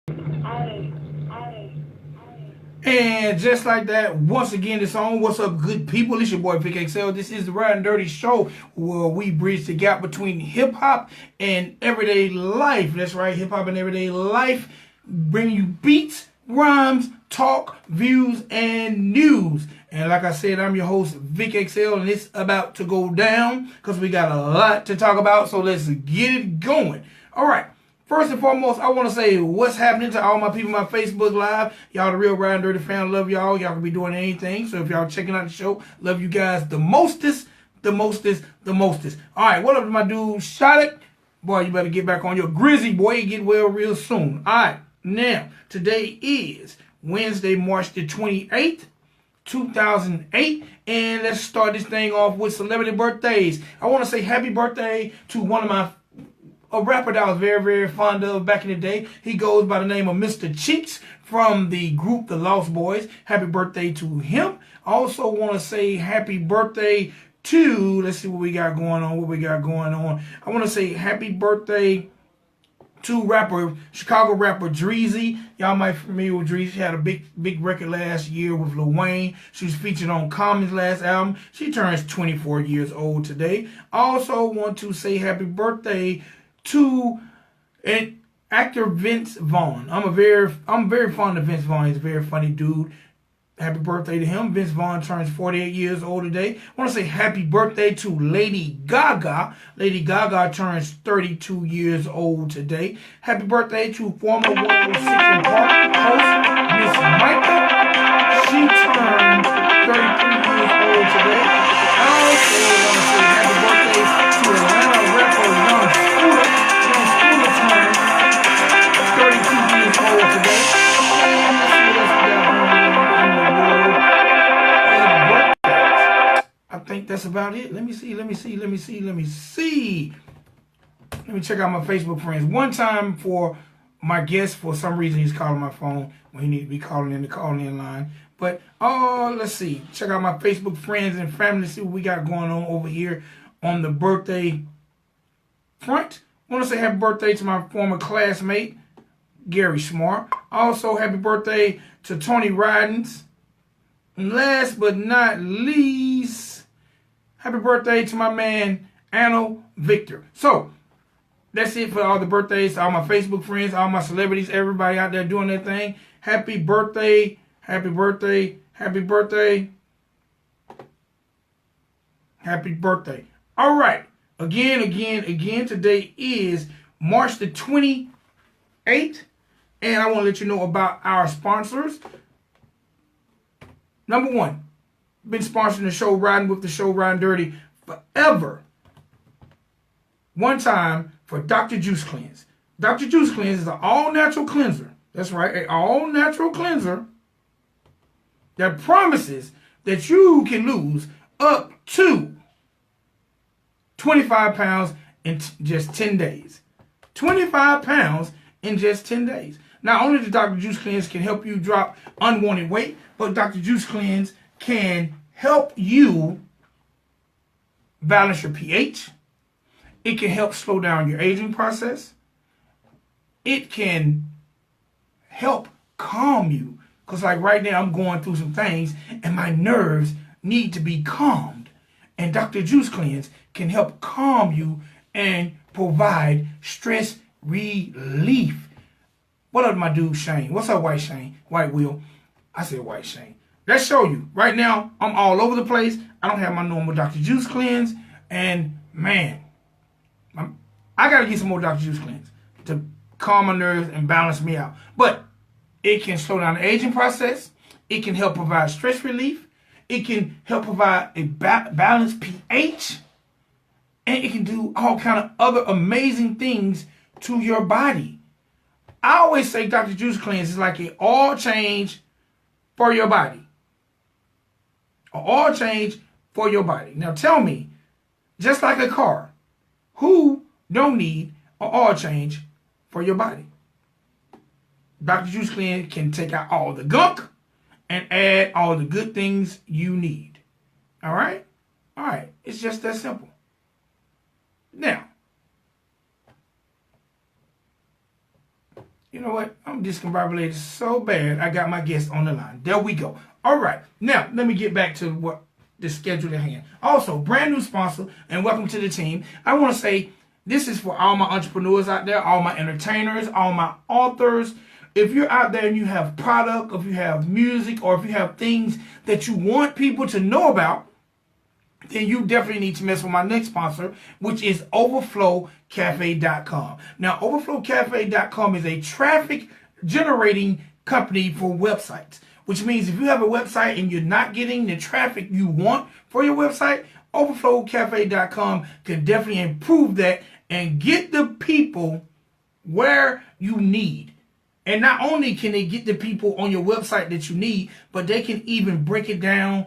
And just like that, once again, it's on. What's up, good people? It's your boy Vic XL. This is the Ridin Durty show where we bridge the gap between hip hop and everyday life. That's right, hip hop and everyday life. Bring you beats, rhymes, talk, views, and news. And like I said, I'm your host, Vic XL, and it's about to go down because we got a lot to talk about. So let's get it going. All right. First and foremost, I want to say what's happening to all my people on my Facebook Live. Y'all the real Ridin Durty fan. Love y'all. Y'all can be doing anything. So if y'all checking out the show, love you guys the mostest. All right, what up to my dude, Shot It? Boy, you better get back on your grizzy, boy. Get well real soon. All right, now, today is Wednesday, March the 28th, 2008. And let's start this thing off with celebrity birthdays. I want to say happy birthday to one of a rapper that I was very, very fond of back in the day. He goes by the name of Mr. Cheeks from the group The Lost Boys. Happy birthday to him. I also want to say happy birthday to, let's see what we got going on. I want to say happy birthday to Chicago rapper Dreezy. Y'all might be familiar with Dreezy. She had a big record last year with Lil Wayne. She was featured on Common's last album. She turns 24 years old today. I also want to say happy birthday to an actor Vince Vaughn. I'm very fond of Vince Vaughn. He's a very funny dude. Happy birthday to him. Vince Vaughn turns 48 years old today. I want to say happy birthday to Lady Gaga. Lady Gaga turns 32 years old today. Happy birthday to former 106 & Park host Miss Micah. She turns 33 years old today. I also want to say happy birthday to Atlanta rapper Young Scooter. Young Scooter turns 32 years old today. And let's see what else we got going on in the world of birthdays. I think that's about it. Let me see. Let me check out my Facebook friends. One time for my guest, for some reason he's calling my phone when he needs to be calling in the calling-in line. But let's see. Check out my Facebook friends and family. See what we got going on over here on the birthday front. I want to say happy birthday to my former classmate, Gary Smart. Also, happy birthday to Tony Ridens. And last but not least, happy birthday to my man, Anno Victor. So, that's it for all the birthdays, all my Facebook friends, all my celebrities, everybody out there doing their thing. Happy birthday. Happy birthday. Happy birthday. Happy birthday. All right. Again, today is March the 28th. And I want to let you know about our sponsors. Number one, been sponsoring the show, Riding with the show, Ridin Durty forever. One time for Dr. Juice Cleanse. Dr. Juice Cleanse is an all-natural cleanser. That's right, an all-natural cleanser that promises that you can lose up to 25 pounds in just 10 days. 25 pounds in just 10 days. Not only does Dr. Juice Cleanse can help you drop unwanted weight, but Dr. Juice Cleanse can help you balance your pH. It can help slow down your aging process. It can help calm you. Because like right now I'm going through some things and my nerves need to be calmed. And Dr. Juice Cleanse can help calm you and provide stress relief. What up, my dude Shane? What's up, White Shane? White Will. I said White Shane. Let's show you. Right now, I'm all over the place. I don't have my normal Dr. Juice Cleanse. And man, I got to get some more Dr. Juice Cleanse to calm my nerves and balance me out. But it can slow down the aging process. It can help provide stress relief. It can help provide a balanced pH. And it can do all kind of other amazing things to your body. I always say Dr. Juice Cleanse is like an oil change for your body. An oil change for your body. Now tell me, just like a car, who don't need an oil change for your body? Dr. Juice Cleanse can take out all the gunk and add all the good things you need. All right? All right. It's just that simple. Now, You know what? I'm discombobulated so bad. I got my guest on the line. There we go. All right. Now, let me get back to what the schedule at hand. Also, brand new sponsor, and welcome to the team. I want to say this is for all my entrepreneurs out there, all my entertainers, all my authors. If you're out there and you have product, if you have music, or if you have things that you want people to know about, then you definitely need to mess with my next sponsor, which is overflowcafe.com. Now, overflowcafe.com is a traffic generating company for websites, which means if you have a website and you're not getting the traffic you want for your website, overflowcafe.com can definitely improve that and get the people where you need. And not only can they get the people on your website that you need, but they can even break it down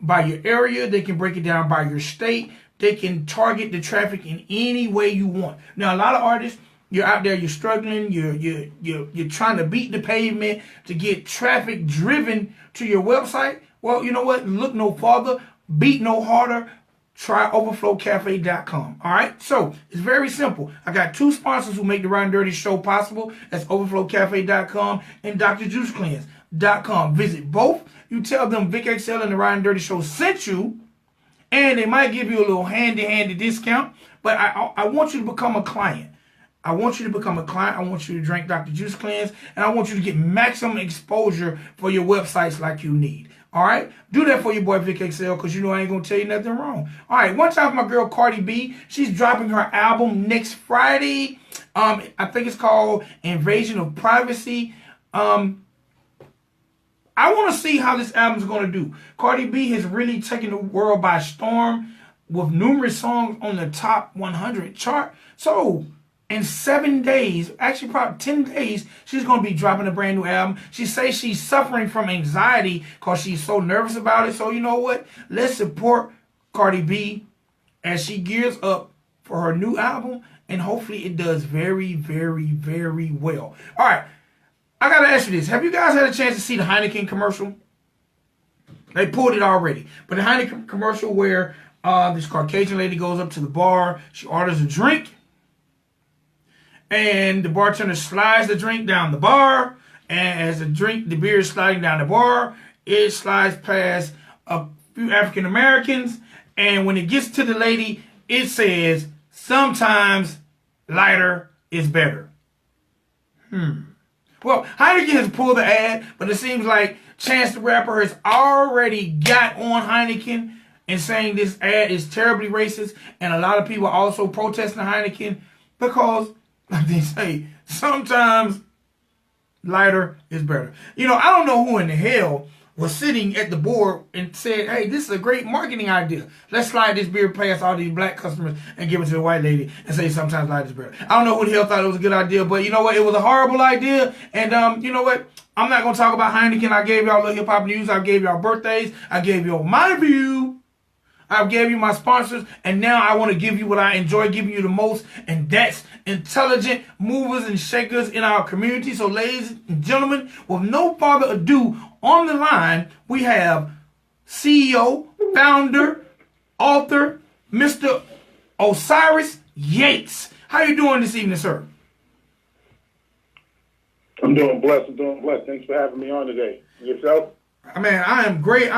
by your area. They can break it down by your state. They can target the traffic in any way you want. Now, a lot of artists, you're out there, you're struggling, you're trying to beat the pavement to get traffic driven to your website. Well, you know what? Look no farther, beat no harder. Try overflowcafe.com. All right. So it's very simple. I got two sponsors who make the Ridin Durty show possible. That's overflowcafe.com and drjuicecleanse.com. Visit both. You tell them Vic XL and the Ridin Durty show sent you, and they might give you a little handy discount. But I want you to become a client. I want you to become a client. I want you to drink Dr. Juice Cleanse, and I want you to get maximum exposure for your websites like you need. All right? Do that for your boy Vic XL, because you know I ain't going to tell you nothing wrong. All right. One time for my girl Cardi B. She's dropping her album next Friday. I think it's called Invasion of Privacy. I want to see how this album's going to do. Cardi B has really taken the world by storm with numerous songs on the top 100 chart. So in 7 days, actually probably 10 days, she's going to be dropping a brand new album. She says she's suffering from anxiety because she's so nervous about it. So you know what? Let's support Cardi B as she gears up for her new album. And hopefully it does very, very, very well. All right. I got to ask you this. Have you guys had a chance to see the Heineken commercial? They pulled it already. But the Heineken commercial where this Caucasian lady goes up to the bar. She orders a drink. And the bartender slides the drink down the bar. And as the beer is sliding down the bar, it slides past a few African Americans. And when it gets to the lady, it says, sometimes lighter is better. Well, Heineken has pulled the ad, but it seems like Chance the Rapper has already got on Heineken and saying this ad is terribly racist. And a lot of people are also protesting Heineken because, like they say, sometimes lighter is better. You know, I don't know who in the hell was sitting at the board and said, hey, this is a great marketing idea. Let's slide this beer past all these black customers and give it to the white lady and say sometimes light is better. I don't know who the hell thought it was a good idea, but you know what? It was a horrible idea. And you know what? I'm not going to talk about Heineken. I gave y'all a little hip-hop news. I gave y'all birthdays. I gave y'all my view. I gave you my sponsors, and now I want to give you what I enjoy giving you the most, and that's intelligent movers and shakers in our community. So, ladies and gentlemen, with no further ado, on the line, we have CEO, founder, author, Mr. Oasiris Yates. How you doing this evening, sir? I'm doing blessed. Thanks for having me on today. Yourself? Man, I am great.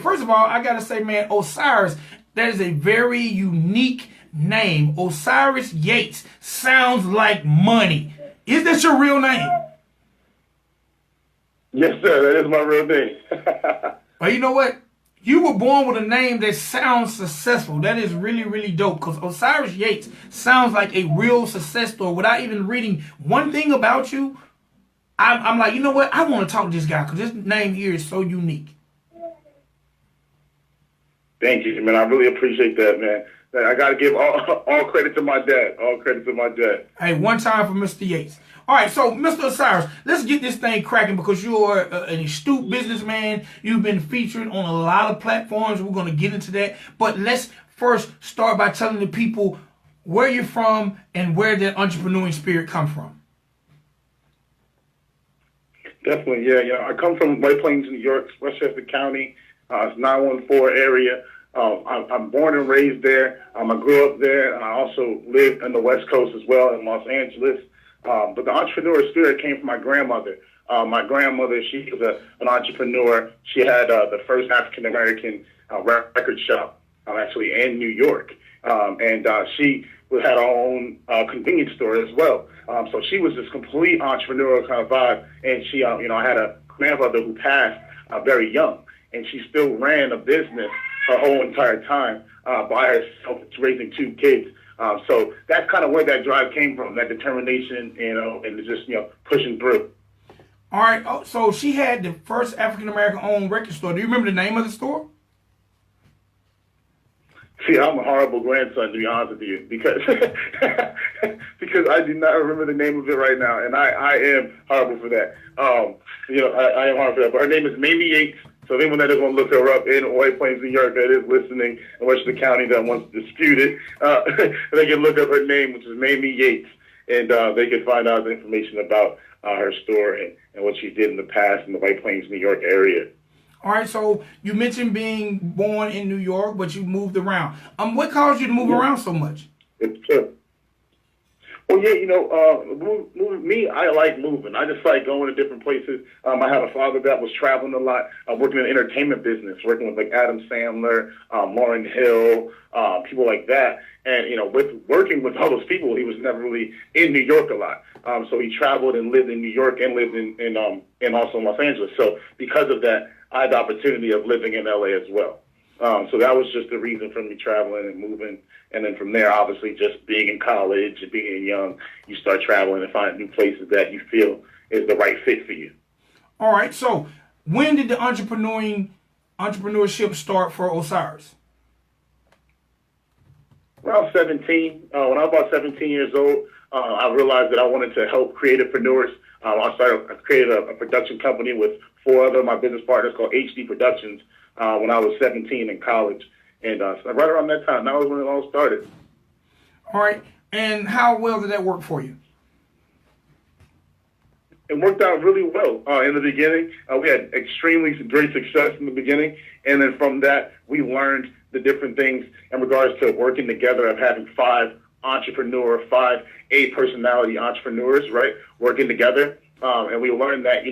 First of all, I got to say, man, Oasiris, that is a very unique name. Oasiris Yates sounds like money. Is that your real name? Yes, sir. That is my real name. Well, you know what? You were born with a name that sounds successful. That is really, really dope, because Oasiris Yates sounds like a real success story. Without even reading one thing about you, I'm like, you know what? I want to talk to this guy because this name here is so unique. Thank you, man. I really appreciate that, man. I got to give all credit to my dad. All credit to my dad. Hey, one time for Mr. Yates. All right, so Mr. Oasiris, let's get this thing cracking because you're an astute businessman. You've been featured on a lot of platforms. We're going to get into that. But let's first start by telling the people where you're from and where that entrepreneurial spirit comes from. Definitely, yeah. I come from White Plains, New York, Westchester County. It's 914 area. I'm born and raised there. I grew up there, and I also lived on the West Coast as well in Los Angeles. But the entrepreneur spirit came from my grandmother. My grandmother, she was an entrepreneur. She had the first African-American record shop, actually, in New York. And she had her own convenience store as well. So she was this complete entrepreneurial kind of vibe. And she, I had a grandmother who passed very young, and she still ran a business her whole entire time by herself, raising 2 kids. So that's kind of where that drive came from, that determination, and just, pushing through. All right. Oh, so she had the first African-American owned record store. Do you remember the name of the store? See, I'm a horrible grandson, to be honest with you, because because I do not remember the name of it right now, and I am horrible for that. I am horrible for that. But her name is Mamie Yates. So if anyone that does want to look her up in White Plains, New York, that is listening in Washington County that wants to dispute it, they can look up her name, which is Mamie Yates, and they can find out the information about her store and what she did in the past in the White Plains, New York area. All right, so you mentioned being born in New York, but you moved around. What caused you to move around so much? It's true. Well, yeah, me, I like moving. I just like going to different places. I have a father that was traveling a lot, working in the entertainment business, working with like Adam Sandler, Lauryn Hill, people like that. And, with working with all those people, he was never really in New York a lot. So he traveled and lived in New York and lived in also Los Angeles. So because of that, I had the opportunity of living in LA as well. So that was just the reason for me traveling and moving. And then from there, obviously, just being in college and being young, you start traveling and finding new places that you feel is the right fit for you. All right. So when did the entrepreneurship start for Osiris? Around 17. When I was about 17 years old, I realized that I wanted to help creativepreneurs. I created a production company with 4 other of my business partners called HD Productions when I was 17 in college. And so right around that time, that was when it all started. All right. And how well did that work for you? It worked out really well in the beginning. We had extremely great success in the beginning. And then from that, we learned the different things in regards to working together, of having 5 A-personality entrepreneurs, right, working together. And we learned that,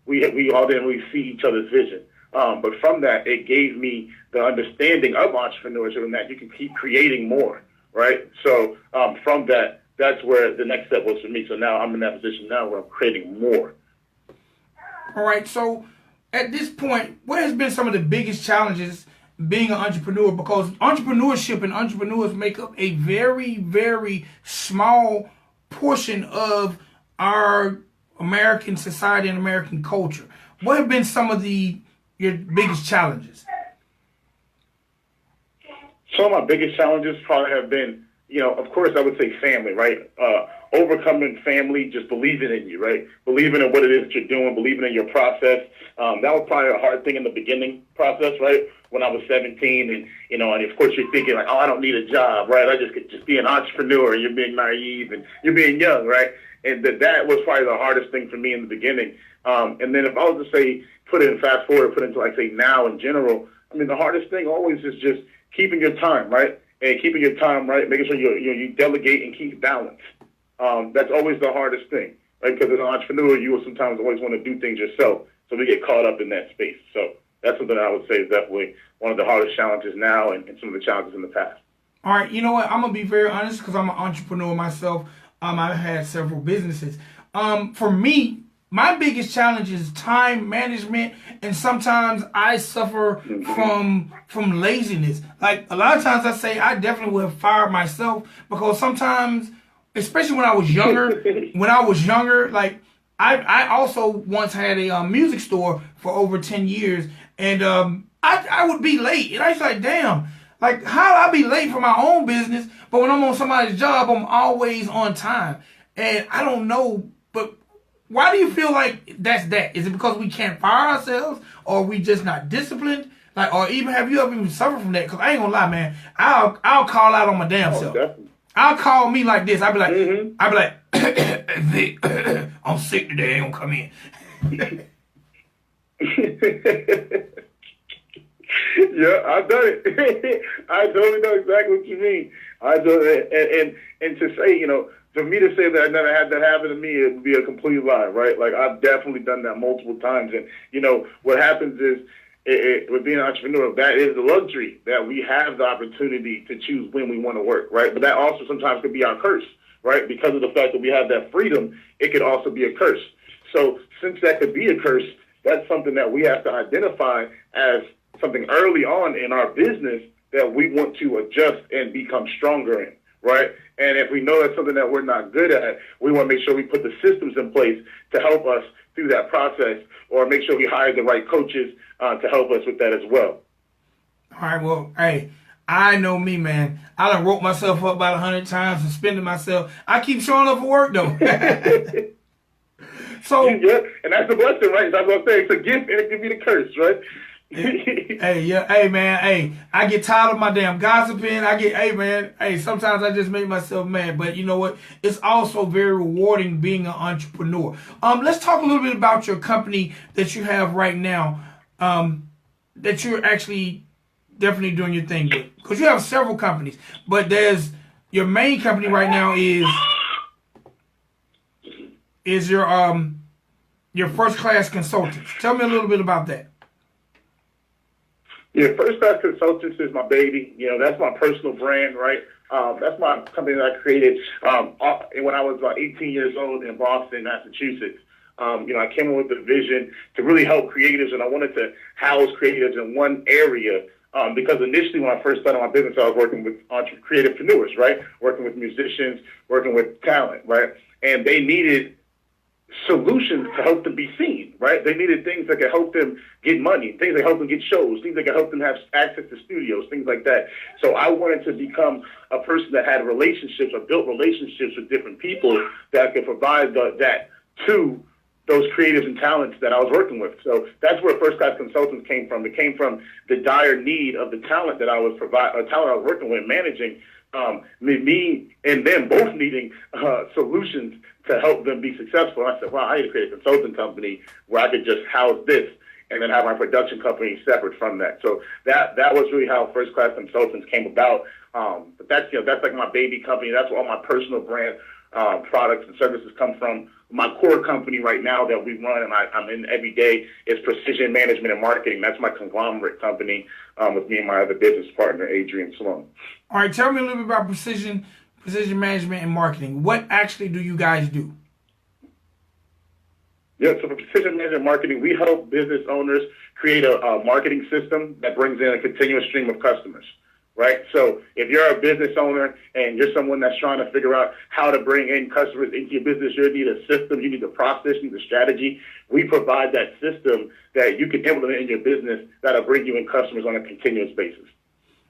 we all didn't really see each other's vision. But from that, it gave me the understanding of entrepreneurship and that you can keep creating more, right? So from that, that's where the next step was for me. So now I'm in that position now where I'm creating more. All right. So at this point, what has been some of the biggest challenges being an entrepreneur? Because entrepreneurship and entrepreneurs make up a very, very small portion of our American society and American culture. What have been some of your biggest challenges? Some of my biggest challenges probably have been, of course, I would say family, right? Overcoming family, just believing in you, right? Believing in what it is that you're doing, believing in your process. That was probably a hard thing in the beginning process, right? When I was 17 and of course you're thinking like, oh, I don't need a job, right? I just could just be an entrepreneur, and you're being naive and you're being young, right? And that was probably the hardest thing for me in the beginning. And then if I was to say, put it in fast forward, put it into like say now in general, I mean, the hardest thing always is just keeping your time, right? And keeping your time right, making sure you delegate and keep balance. That's always the hardest thing, right? Because as an entrepreneur, you will sometimes always want to do things yourself. So we get caught up in that space. So that's something I would say is definitely one of the hardest challenges now and some of the challenges in the past. All right. You know what? I'm going to be very honest because I'm an entrepreneur myself. I've had several businesses. For me, my biggest challenge is time management, and sometimes I suffer from laziness. Like a lot of times I say I definitely would have fired myself because sometimes, especially when I was younger, like I also once had a music store for over 10 years, and I would be late, and I was like, damn, like how I be late for my own business, but when I'm on somebody's job, I'm always on time, and I don't know, but why do you feel like that's that? Is it because we can't fire ourselves, or we just not disciplined? Like, or even have you ever even suffered from that? Because I ain't gonna lie, man, I'll call out on my damn self. Definitely. I'll call me like this. I'll be like, Vic, I'm sick today. I ain't gonna come in. Yeah, I've done it. I totally know exactly what you mean. I do it, and to say, for me to say that I never had that happen to me, it would be a complete lie, right? Like, I've definitely done that multiple times. And, you know, what happens is, with being an entrepreneur, that is the luxury that we have the opportunity to choose when we want to work, right? But that also sometimes could be our curse, right? Because of the fact that we have that freedom, it could also be a curse. So since that could be a curse, that's something that we have to identify as something early on in our business that we want to adjust and become stronger in, right? And if we know that's something that we're not good at, we want to make sure we put the systems in place to help us through that process, or make sure we hire the right coaches to help us with that as well. All right, well, hey, I know me, man. I done wrote myself up about 100 times and spending myself. I keep showing up for work, though. So, yeah, and that's the blessing, right? That's what I'm saying. It's a gift and it can be the curse, right? Hey, man, hey, I get tired of my damn gossiping. Sometimes I just make myself mad. But you know what? It's also very rewarding being an entrepreneur. Let's talk a little bit about your company that you have right now, that you're actually definitely doing your thing with. Because you have several companies, but there's your main company right now is your first class consultants. Tell me a little bit about that. Yeah, First Class Consultants is my baby. You know, that's my personal brand, right? That's my company that I created when I was about 18 years old in Boston, Massachusetts. I came up with the vision to really help creatives, and I wanted to house creatives in one area. Because initially when I first started my business, I was working with creativepreneurs, right? Working with musicians, working with talent, right? And they needed solutions to help them be seen, right? They needed things that could help them get money, things that help them get shows, things that could help them have access to studios, things like that. So I wanted to become a person that had relationships or built relationships with different people that could provide that to those creatives and talents that I was working with. So that's where First Class Consultants came from. It came from the dire need of the talent that I was working with, managing, me and them both needing solutions to help them be successful. And I said, wow, I need to create a consulting company where I could just house this and then have my production company separate from that. So that was really how First Class Consultants came about. But that's like my baby company. That's where all my personal brand products and services come from. My core company right now that we run and I'm in every day is Precision Management Marketing. That's my conglomerate company with me and my other business partner, Adrian Sloan. All right, tell me a little bit about Precision Management and Marketing. What actually do you guys do? Yeah, so for Precision Management Marketing, we help business owners create a marketing system that brings in a continuous stream of customers, right? So if you're a business owner and you're someone that's trying to figure out how to bring in customers into your business, you need a system, you need a process, you need a strategy. We provide that system that you can implement in your business that'll bring you in customers on a continuous basis.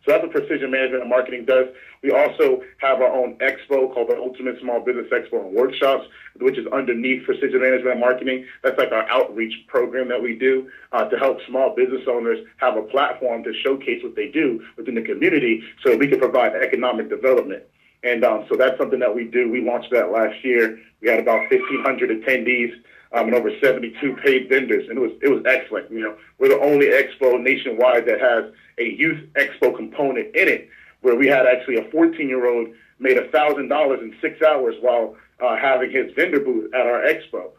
So that's what Precision Management and Marketing does. We also have our own expo called the Ultimate Small Business Expo and Workshops, which is underneath Precision Management and Marketing. That's like our outreach program that we do to help small business owners have a platform to showcase what they do within the community so we can provide economic development. And so that's something that we do. We launched that last year. We had about 1,500 attendees and over 72 paid vendors, and it was excellent. You know, we're the only expo nationwide that has a youth expo component in it, where we had actually a 14-year-old made $1,000 in 6 hours while having his vendor booth at our expo.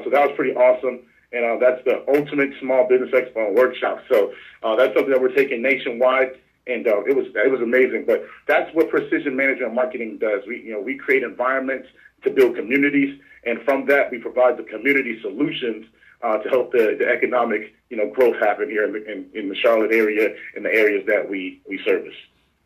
So that was pretty awesome. And that's the Ultimate Small Business Expo and Workshop. So that's something that we're taking nationwide, and it was amazing. But that's what Precision Management Marketing does. We create environments to build communities, and from that we provide the community solutions to help the economic growth happen here in the Charlotte area, in the areas that we service.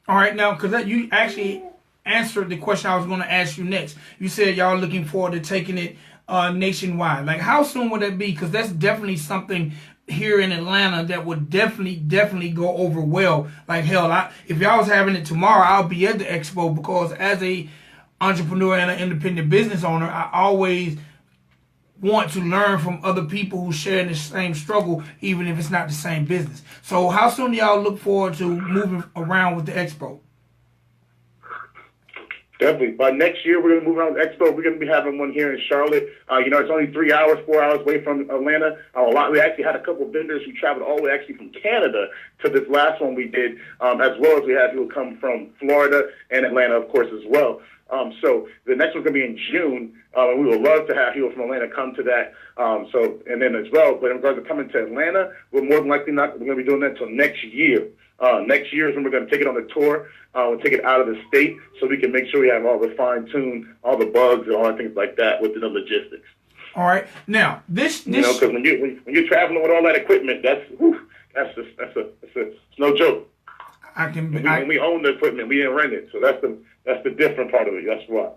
All right, now, because you actually answered the question I was going to ask you next. You said y'all looking forward to taking it nationwide. Like, how soon would that be? Because that's definitely something here in Atlanta that would definitely go over well. Like, hell, if y'all was having it tomorrow, I'll be at the expo, because as a entrepreneur and an independent business owner, I always want to learn from other people who share the same struggle, even if it's not the same business. So how soon do y'all look forward to moving around with the expo? Definitely. By next year, we're going to move around the expo. We're going to be having one here in Charlotte. It's only 3 hours, 4 hours away from Atlanta. We actually had a couple of vendors who traveled all the way actually from Canada to this last one we did, as well as we had people come from Florida and Atlanta, of course, as well. So the next one's going to be in June, and we would love to have people from Atlanta come to that. And then as well, but in regards to coming to Atlanta, we're more than likely not going to be doing that until next year. Next year is when we're going to take it on the tour. We'll take it out of the state so we can make sure we have all the fine-tuned, all the bugs and all the things like that within the logistics. All right. Now, this because when you're traveling with all that equipment, that's no joke. When we own the equipment, we didn't rent it, so that's the different part of it. That's why.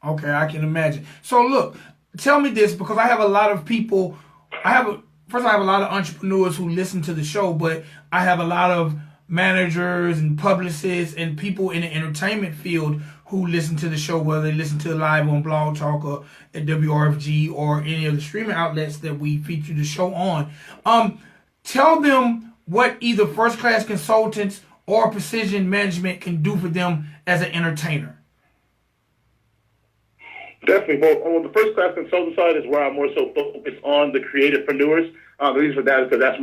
Okay, I can imagine. So look, tell me this, because I have a lot of people. I have a lot of entrepreneurs who listen to the show, but I have a lot of managers and publicists and people in the entertainment field who listen to the show, whether they listen to it live on Blogtalk or at WRFG or any of the streaming outlets that we feature the show on. Tell them what either First Class Consultants or Precision Management can do for them as an entertainer. Definitely. Well, on the First Class Consultant side is where I'm more so focused on the creativepreneurs. The reason for that is because that's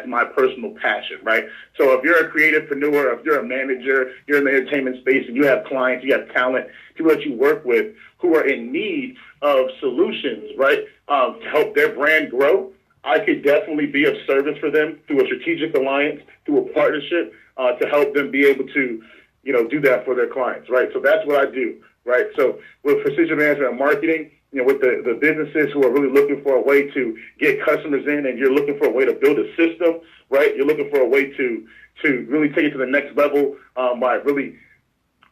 my personal passion, right? So if you're a creativepreneur, if you're a manager, you're in the entertainment space, and you have clients, you have talent, people that you work with who are in need of solutions, right, to help their brand grow, I could definitely be of service for them through a strategic alliance, through a partnership, to help them be able to, do that for their clients, right? So that's what I do, right? So with Precision Management Marketing, with the businesses who are really looking for a way to get customers in, and you're looking for a way to build a system, right? You're looking for a way to really take it to the next level by really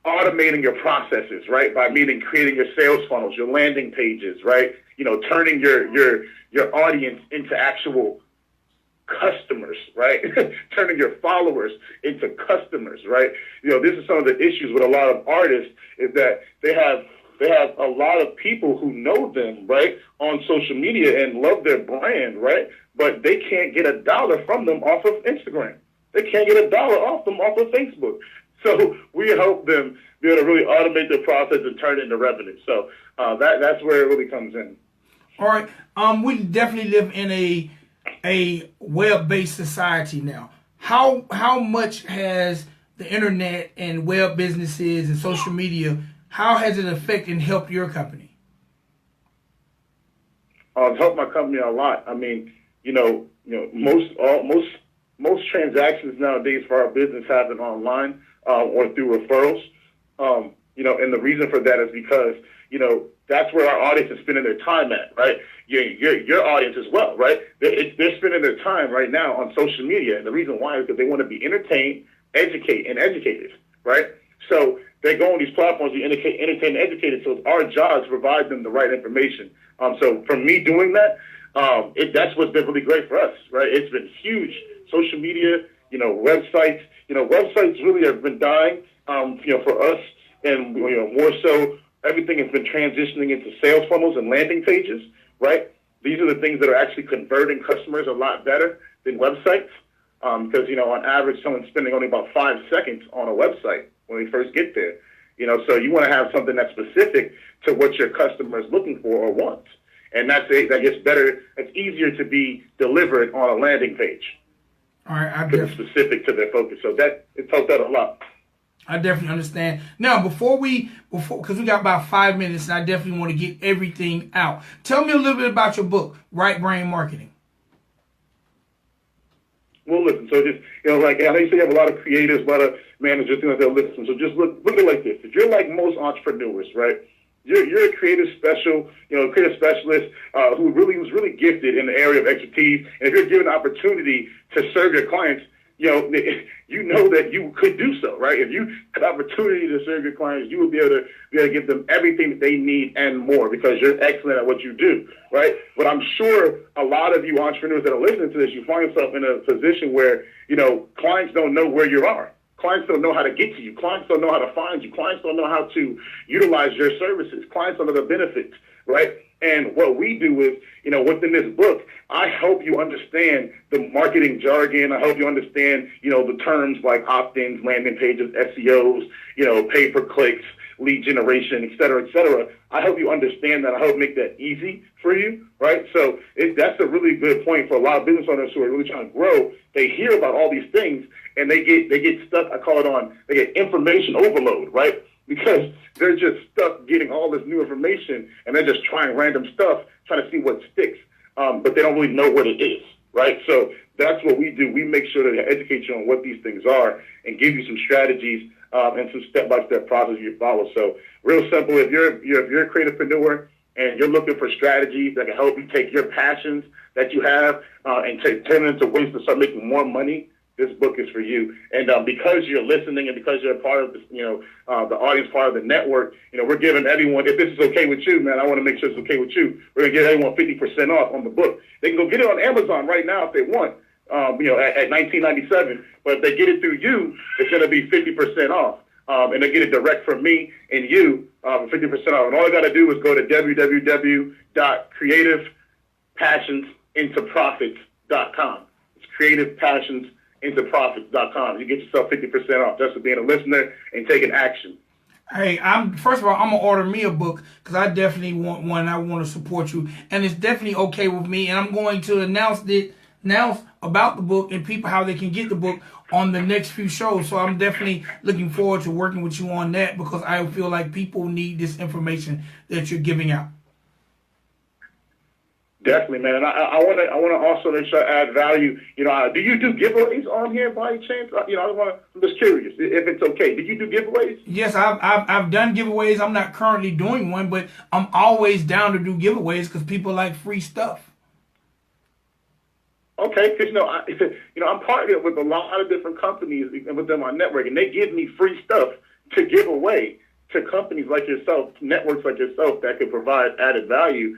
automating your processes, right? By creating your sales funnels, your landing pages, right? Turning your audience into actual customers, right? Turning your followers into customers, right? This is some of the issues with a lot of artists is that they have a lot of people who know them, right, on social media and love their brand, right? But they can't get $1 from them off of Instagram. They can't get $1 off them off of Facebook. So we help them be able to really automate their process and turn it into revenue. So that's where it really comes in. All right. We definitely live in a web-based society now. How much has the internet and web businesses and social media, how has it affected and helped your company? It's helped my company a lot. I mean, most transactions nowadays for our business happen online or through referrals. And the reason for that is because that's where our audience is spending their time at, right? Your audience as well, right? They're spending their time right now on social media, and the reason why is because they want to be entertained, educated, right? So they go on these platforms to entertain and educated. So it's our job to provide them the right information. So from me doing that, that's what's been really great for us, right? It's been huge. Social media, websites, websites really have been dying, for us, and more so. Everything has been transitioning into sales funnels and landing pages, right? These are the things that are actually converting customers a lot better than websites because, on average, someone's spending only about 5 seconds on a website when they first get there. So you want to have something that's specific to what your customer is looking for or wants. And that gets better. It's easier to be delivered on a landing page. All right, it's specific to their focus. So it's helped out a lot. I definitely understand. Now, because we got about 5 minutes, and I definitely want to get everything out. Tell me a little bit about your book, Right Brain Marketing. Well, listen. So just I know you say you have a lot of creatives, a lot of managers, things like that. Listen. So just look at it like this. If you're like most entrepreneurs, right? You're a creative specialist who's really gifted in the area of expertise. And if you're given the opportunity to serve your clients, you know that you could do so, right? If you had the opportunity to serve your clients, you would be able to give them everything that they need and more because you're excellent at what you do, right? But I'm sure a lot of you entrepreneurs that are listening to this, you find yourself in a position where, clients don't know where you are. Clients don't know how to get to you. Clients don't know how to find you. Clients don't know how to utilize your services. Clients don't know the benefits, right? And what we do is, within this book, I help you understand the marketing jargon. I help you understand, the terms like opt-ins, landing pages, SEOs, pay-per-clicks, lead generation, et cetera, et cetera. I help you understand that. I help make that easy for you, right? So that's a really good point for a lot of business owners who are really trying to grow. They hear about all these things and they get stuck. They get information overload, right? because they're just stuck getting all this new information, and they're just trying random stuff, trying to see what sticks, but they don't really know what it is, right? So that's what we do. We make sure to educate you on what these things are and give you some strategies and some step-by-step process you follow. So real simple, if you're a creativepreneur and you're looking for strategies that can help you take your passions that you have and turn them into ways to start making more money, this book is for you. And because you're listening and because you're a part of this, the audience, part of the network, we're giving everyone, if this is okay with you, man, I want to make sure it's okay with you. We're going to give everyone 50% off on the book. They can go get it on Amazon right now if they want, at $19.97. But if they get it through you, it's going to be 50% off. And they get it direct from me and you for 50% off. And all you got to do is go to www.creativepassionsintoprofits.com. It's creativepassionsintoprofits.com. You get yourself 50% off just for being a listener and taking action. Hey, first of all, I'm gonna order me a book because I definitely want one. I want to support you, and it's definitely okay with me. And I'm going to announce about the book and people how they can get the book on the next few shows. So I'm definitely looking forward to working with you on that because I feel like people need this information that you're giving out. Definitely, man. And I want to also make sure I add value. Do you do giveaways on here by chance? I'm just curious if it's okay. Did you do giveaways? Yes, I've done giveaways. I'm not currently doing one, but I'm always down to do giveaways because people like free stuff. Okay, because I'm partnered with a lot of different companies and within my network, and they give me free stuff to give away to companies like yourself, networks like yourself that can provide added value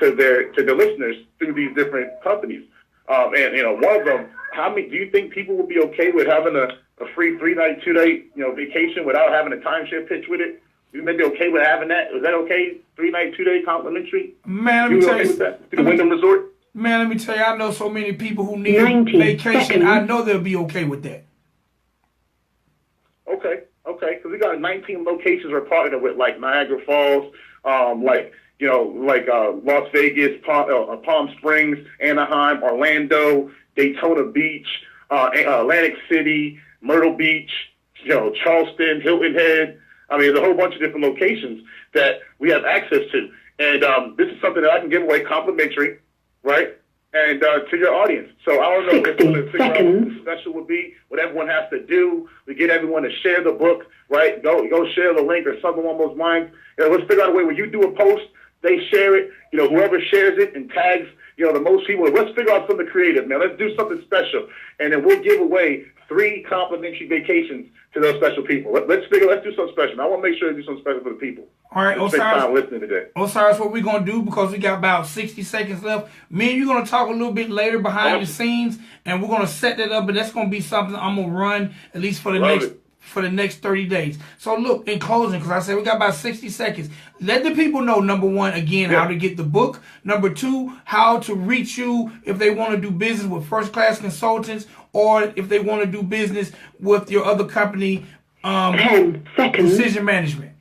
to their listeners through these different companies. And one of them, do you think people will be okay with having a free 3-night, 2-day vacation without having a timeshare pitch with it? You may be okay with having that? Is that okay? 3-night, 2-day complimentary? Man, let me tell you. With that? To the Wyndham Resort? Man, let me tell you, I know so many people who need a vacation. Seconds. I know they'll be okay with that. Okay, because we got 19 locations we're partnered with, like Niagara Falls, Las Vegas, Palm Springs, Anaheim, Orlando, Daytona Beach, Atlantic City, Myrtle Beach, Charleston, Hilton Head. I mean, there's a whole bunch of different locations that we have access to. And this is something that I can give away complimentary, right? And to your audience. So I don't know if we're going to figure out what the special would be, what everyone has to do. We get everyone to share the book, right? Go share the link or something along those lines. Let's figure out a way where you do a post, they share it, whoever shares it and tags, the most people. Let's figure out something creative, man. Let's do something special. And then we'll give away 3 complimentary vacations to those special people. Let's do something special. I want to make sure to do something special for the people. All right, Osiris, listening today. Osiris, what we're going to do, because we got about 60 seconds left, me and you're going to talk a little bit later behind the scenes, and we're going to set that up, and that's going to be something I'm going to run at least for the next 30 days. So look, in closing, because I said we got about 60 seconds, let the people know, number one, again, how to get the book. Number 2, how to reach you if they want to do business with first-class consultants or if they want to do business with your other company, 10 seconds. Precision Management.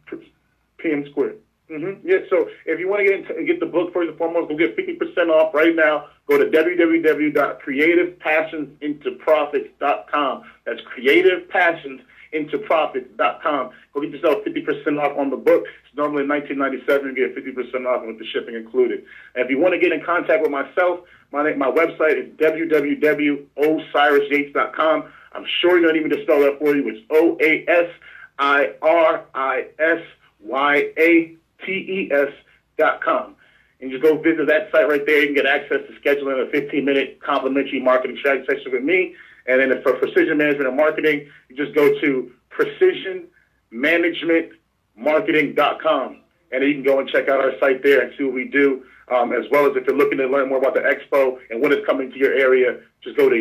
PM Squared. Yeah, so if you want to get the book, first and foremost, go get 50% off right now. Go to www.creativepassionsintoprofits.com. That's creativepassionsintoprofits.com. Go get yourself 50% off on the book. It's normally $19.97. You get 50% off with the shipping included. And if you want to get in contact with myself, my website is www.oasirisyates.com. I'm sure you don't need me to spell that for you. It's OASIRISYATES.com. And just go visit that site right there. You can get access to scheduling a 15-minute complimentary marketing strategy session with me. And then for Precision Management and Marketing, you just go to PrecisionManagementMarketing.com. And then you can go and check out our site there and see what we do. As well as if you're looking to learn more about the expo and when it's coming to your area, just go to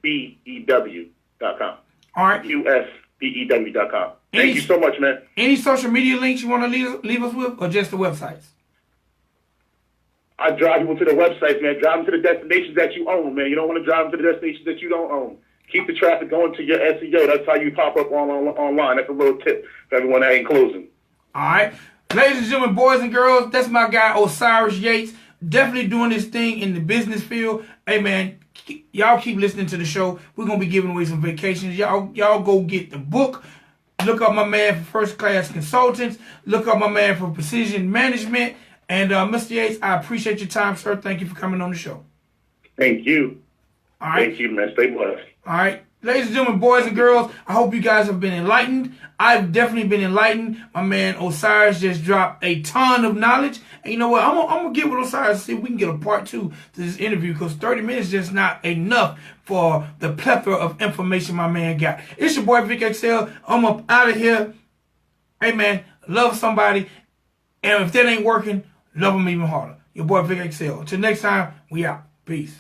USBEW.com. All right. USBEW.com. Thank you so much, man. Any social media links you want to leave us with, or just the websites? I drive people to the websites, man. Drive them to the destinations that you own, man. You don't want to drive them to the destinations that you don't own. Keep the traffic going to your SEO. That's how you pop up online. That's a little tip for everyone that ain't closing. All right. Ladies and gentlemen, boys and girls, that's my guy, Oasiris Yates. Definitely doing this thing in the business field. Hey, man, y'all keep listening to the show. We're going to be giving away some vacations. Y'all go get the book. Look up my man for First Class Consultants. Look up my man for Precision Management. And Mr. Yates, I appreciate your time, sir. Thank you for coming on the show. Thank you. All right. Thank you, man. Stay blessed. All right. Ladies and gentlemen, boys and girls, I hope you guys have been enlightened. I've definitely been enlightened. My man Osiris just dropped a ton of knowledge. And you know what? I'm going to get with Osiris and see if we can get a part 2 to this interview, because 30 minutes is just not enough for the plethora of information my man got. It's your boy Vic XL. I'm up out of here. Hey, man, love somebody. And if that ain't working, love them even harder. Your boy Vic XL. Till next time, we out. Peace.